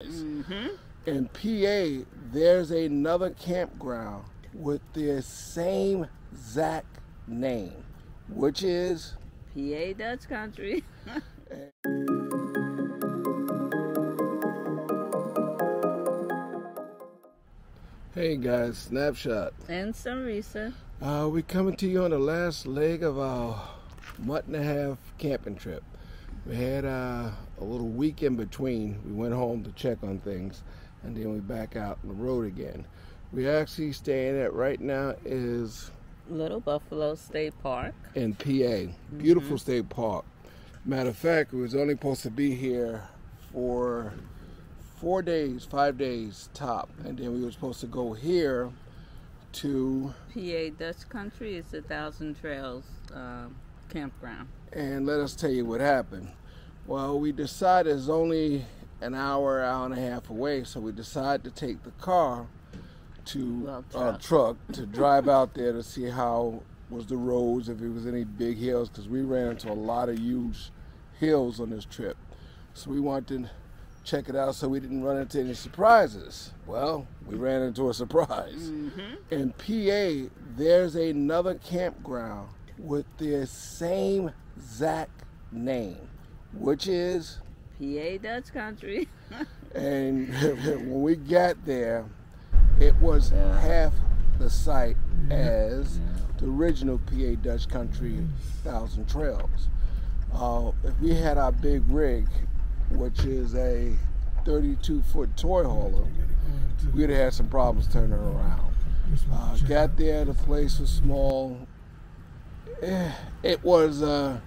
Mm-hmm. In PA, there's another campground with the same exact name, which is PA Dutch Country. Hey guys, Snapshot. And Sarisa. We coming to you on the last leg of our month-and-a-half camping trip. We had a little week in between. We went home to check on things, and then we back out on the road again. We actually staying at right now is Little Buffalo State Park in PA. Beautiful state park. Matter of fact, we was only supposed to be here for 4 days, 5 days top, and then we were supposed to go here to PA Dutch Country. Is 1,000 Trails campground. And let us tell you what happened. Well, we decided it's only an hour and a half away, so we decided to take the car to truck to drive out there to see how was the roads, if it was any big hills, because we ran into a lot of huge hills on this trip. So we wanted to check it out so we didn't run into any surprises. Well, we ran into a surprise. In PA, there's another campground with the same exact name, which is PA Dutch Country. And when we got there, it was half the site as the original PA Dutch Country 1,000 Trails. If we had our big rig, which is a 32-foot toy hauler, we'd have had some problems turning around. Got there, the place was small. It was a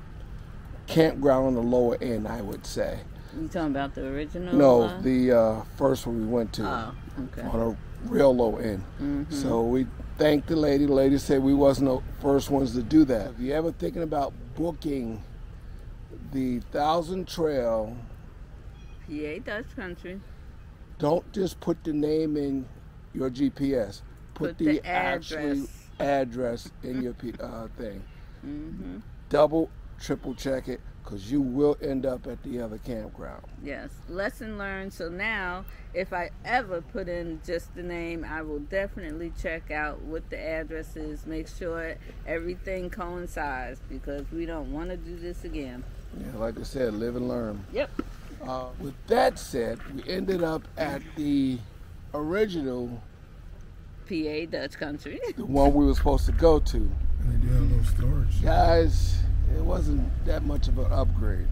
campground on the lower end, I would say. You talking about the original? No, the first one we went to. Oh, okay. On a real low end. So we thanked the lady. The lady said we wasn't the first ones to do that. If you ever thinking about booking the 1,000 Trail PA Dutch Country, don't just put the name in your GPS. Put the actual address in your thing. Double, triple check it, because you will end up at the other campground. Yes, lesson learned. So now, if I ever put in just the name, I will definitely check out what the address is, make sure everything coincides, because we don't want to do this again. Yeah, like I said, live and learn. Yep. With that said, we ended up at the original PA Dutch Country. The one we were supposed to go to. And they do have a little storage. Guys, it wasn't that much of an upgrade.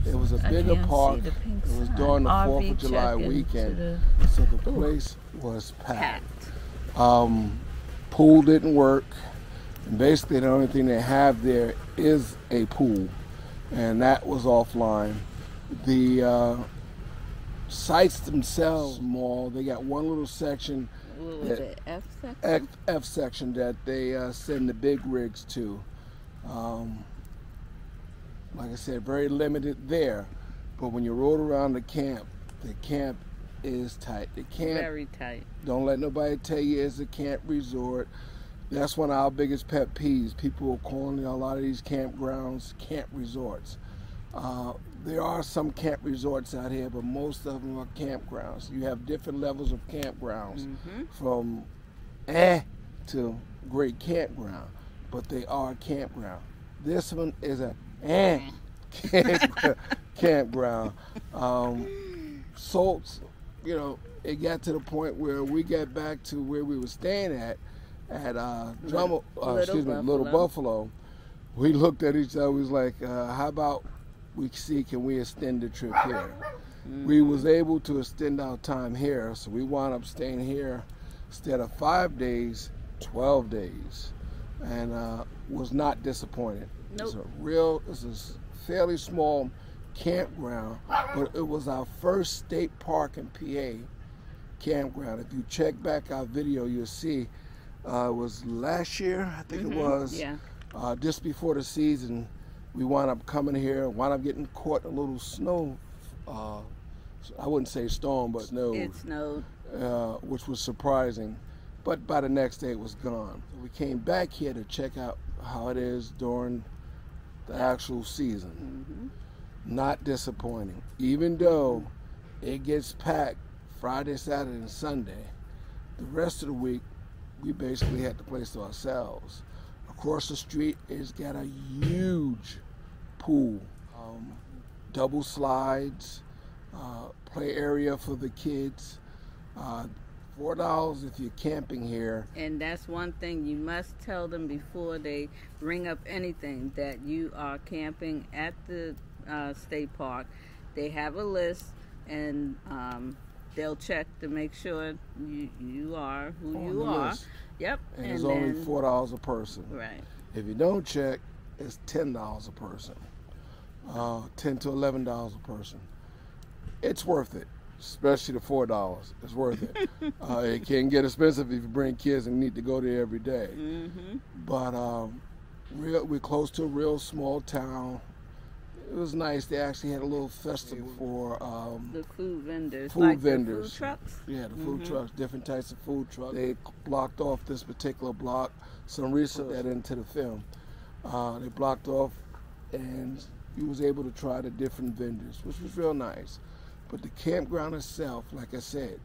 It was a bigger park. It was during the 4th of July weekend, so the place was packed. Pool didn't work. And basically, the only thing they have there is a pool, and that was offline. The sites themselves small. They got one little section. What was it? F section? F section that they send the big rigs to. Like I said, very limited there. But when you rode around the camp is tight. The camp, very tight. Don't let nobody tell you it's a camp resort. That's one of our biggest pet peeves. People are calling a lot of these campgrounds camp resorts. There are some camp resorts out here, but most of them are campgrounds. You have different levels of campgrounds, from to great campground, but they are campground. This one is a campground. So, it got to the point where we got back to where we were staying at Little Buffalo. We looked at each other. We was like, how about we see, can we extend the trip here? We was able to extend our time here, so we wound up staying here instead of 5 days, 12 days, and was not disappointed. Nope. It's a fairly small campground, but it was our first state park in PA campground. If you check back our video, you'll see it was last year, I think it was. Yeah. Just before the season, we wound up coming here, wound up getting caught in a little snow. I wouldn't say storm, but snow. It snowed. Which was surprising. But by the next day, it was gone. So we came back here to check out how it is during the actual season. Not disappointing. Even though It gets packed Friday, Saturday, and Sunday. The rest of the week, we basically had the place to ourselves. Across the street, it's got a huge pool, double slides, play area for the kids. $4 if you're camping here. And that's one thing you must tell them before they bring up anything, that you are camping at the state park. They have a list, and they'll check to make sure you are who On you the are. list. Yep. And it's only $4 a person. Right. If you don't check, it's $10 a person. $10 to $11 a person. It's worth it, especially the $4. It's worth it. It can get expensive if you bring kids and need to go there every day. Mm-hmm. But we're close to a real small town. It was nice. They actually had a little festival for the food vendors. Food like vendors. The food trucks? Yeah, the food trucks, different types of food trucks. They blocked off this particular block. Some research that into the film. They blocked off, and you was able to try the different vendors, which was real nice. But the campground itself, like I said,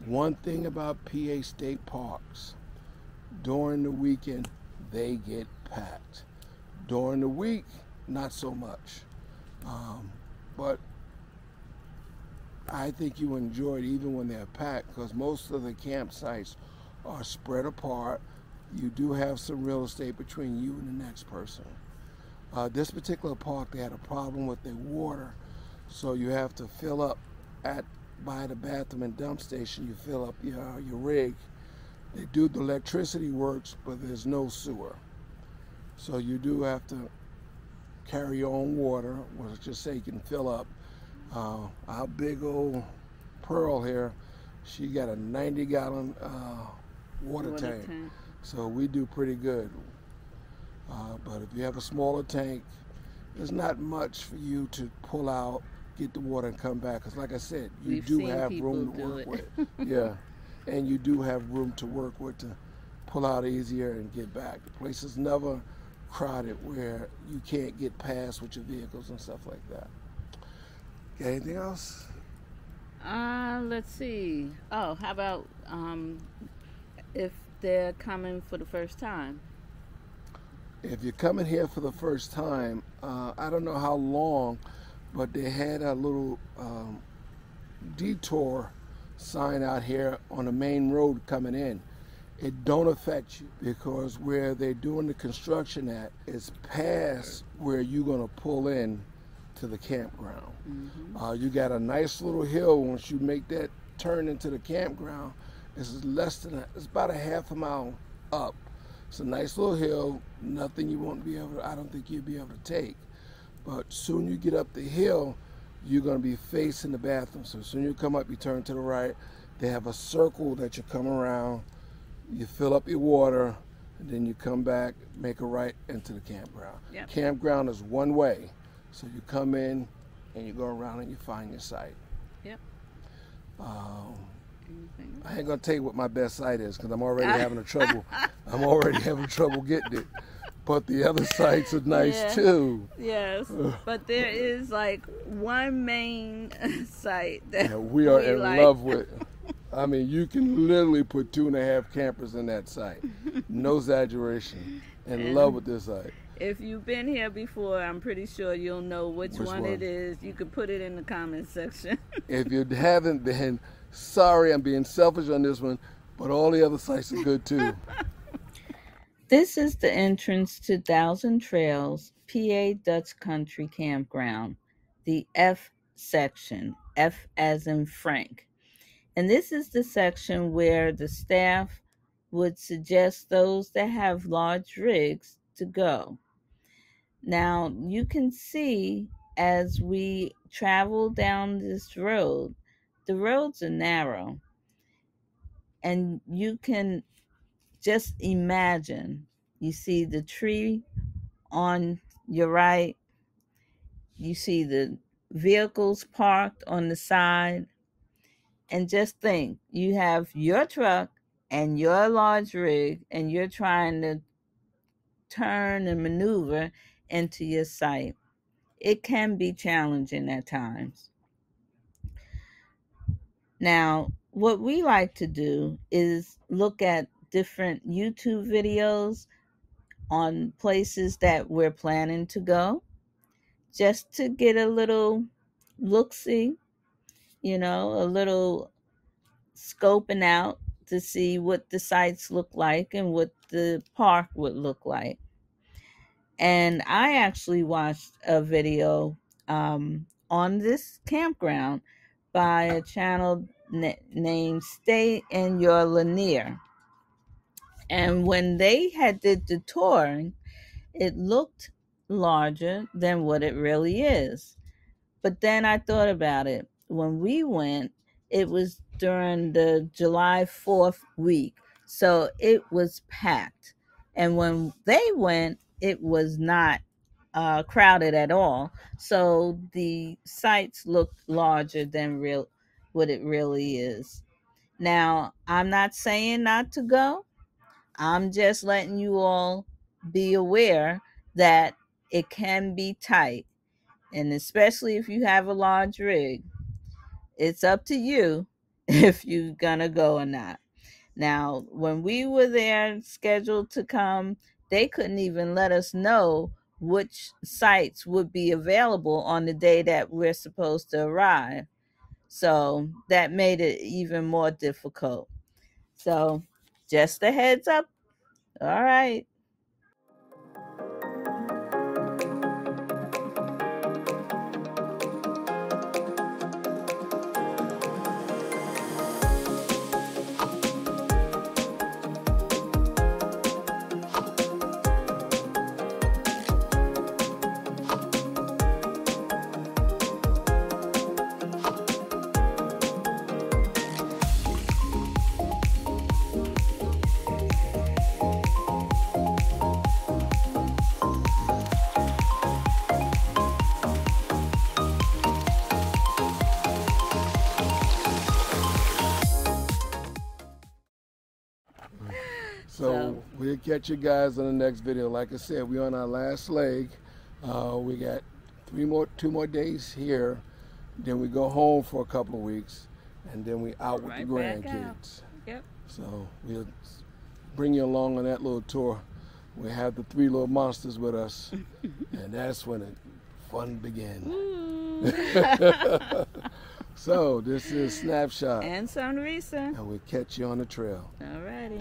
one thing about PA state parks, during the weekend, they get packed. During the week, not so much. But I think you enjoy it even when they're packed, because most of the campsites are spread apart. You do have some real estate between you and the next person. This particular park, they had a problem with their water, so you have to fill up by the bathroom and dump station. You fill up your rig. They do the electricity works, but there's no sewer, so you do have to carry your own water, or just say you can fill up. Our big old Pearl here, she got a 90-gallon water tank, so we do pretty good. But if you have a smaller tank, there's not much for you to pull out, get the water, and come back. Because like I said, you do have room to work with. Yeah, and you do have room to work with to pull out easier and get back. The place is never crowded where you can't get past with your vehicles and stuff like that. Got anything else? Let's see. Oh, how about if they're coming for the first time? If you're coming here for the first time, I don't know how long, but they had a little detour sign out here on the main road coming in. It don't affect you, because where they're doing the construction at is past where you're gonna pull in to the campground. Mm-hmm. You got a nice little hill once you make that turn into the campground. It's about a half a mile up. It's a nice little hill, nothing you won't be able to, I don't think you'll be able to take. But soon you get up the hill, you're gonna be facing the bathroom. So soon you come up, you turn to the right, they have a circle that you come around, you fill up your water, and then you come back, make a right into the campground. Yep. Campground is one way. So you come in and you go around and you find your site. Yep. I ain't gonna tell you what my best site is, because I'm already having trouble. I'm already having trouble getting it. But the other sites are nice too. Yes, but there is like one main site that we are in love with. I mean, you can literally put 2.5 campers in that site. No exaggeration. In love with this site. If you've been here before, I'm pretty sure you'll know which one it is. You can put it in the comment section. If you haven't been, sorry, I'm being selfish on this one, but all the other sites are good too. This is the entrance to Thousand Trails, PA Dutch Country Campground, the F section, F as in Frank. And this is the section where the staff would suggest those that have large rigs to go. Now, you can see as we travel down this road, the roads are narrow, and you can just imagine. You see the tree on your right, you see the vehicles parked on the side, and just think, you have your truck and your large rig, and you're trying to turn and maneuver into your site. It can be challenging at times. Now, what we like to do is look at different YouTube videos on places that we're planning to go, just to get a little look-see, a little scoping out to see what the sites look like and what the park would look like. And I actually watched a video on this campground by a channel named Stay in Your Lanier. And when they had did the touring, it looked larger than what it really is. But then I thought about it. When we went, it was during the July 4th week. So it was packed. And when they went, it was not crowded at all. So the sites looked larger than what it really is. Now, I'm not saying not to go. I'm just letting you all be aware that it can be tight. And especially if you have a large rig, it's up to you if you're gonna go or not. Now, when we were there scheduled to come, they couldn't even let us know which sites would be available on the day that we're supposed to arrive. So that made it even more difficult. So just a heads up. All right. So we'll catch you guys on the next video. Like I said, we're on our last leg. We got two more days here. Then we go home for a couple of weeks, and then we out with the grandkids. Yep. So we'll bring you along on that little tour. We have the 3 little monsters with us, and that's when the fun begins. So this is Snapshot and Sonrisa. And we'll catch you on the trail. All righty.